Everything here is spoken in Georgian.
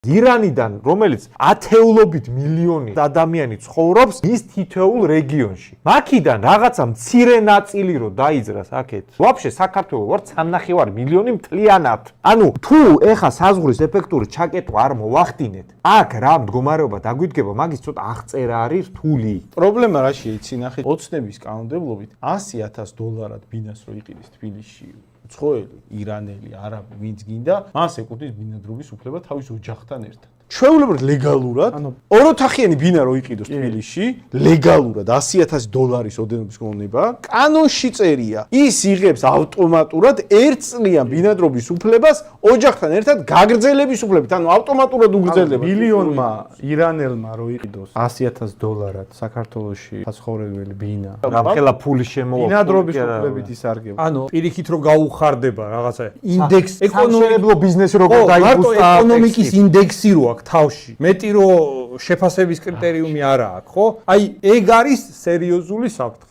ირანიდან, რომელიც ათეულობით მილიონი ადამიანი ცხოვრობს მის თითოეულ რეგიონში. მაქიდან რაღაცა მცირე ნაწილი რო დაიძრას აქეთ. ვაფშე საქართველოს ვარ 3.5 მილიონი მთლიანად. ანუ თუ ეხა საზღვრის ეფექტური ჩაკეტვა არ მოვახდინეთ, აქ რა მდგომარეობა დაგვიდგება, მაგის ცოტა აღწერა არის რთული. პრობლემა რაშია იცი ნახე, ოცნების კანონმდებლობით $100,000 ბინას რო იყიდეს თბილისში. Ცხოელი, ირანელი, არაბი, ვინც გინდა, მას ეკუთვნის ბინადრობის უფლება თავის ოჯახთან ერთად. ჩვეულებრივ ლეგალურად, ოროთახიანი ბინა რო იყიდოს თბილისში, ლეგალურად $100,000 ოდენობის გონება, კანონში წერია, ის იღებს ავტომატურად 1 წლიან ბინადრობის უფლებას ოჯახთან ერთად გაგრძელების უფლებით, ანუ ავტომატურად უგრძელდება. მილიონმა ირანელმა რო იყიდოს $100,000 საქართველოში საცხოვრებელი ბინა. რამხელა ფული შემოვა. ბინადრობის უფლებით ისარგება. ანუ პირიქით რო გაუხარდება რაღაცა ინდექს ეკონომიკურ ბიზნესი როგორ მარტო ეკონომიკის ინდექსი რო აქვს თავში. მეტი რო შეფასების კრიტერიუმი არა აქვს, ხო? აი ეგ არის სერიოზული საფრთხე.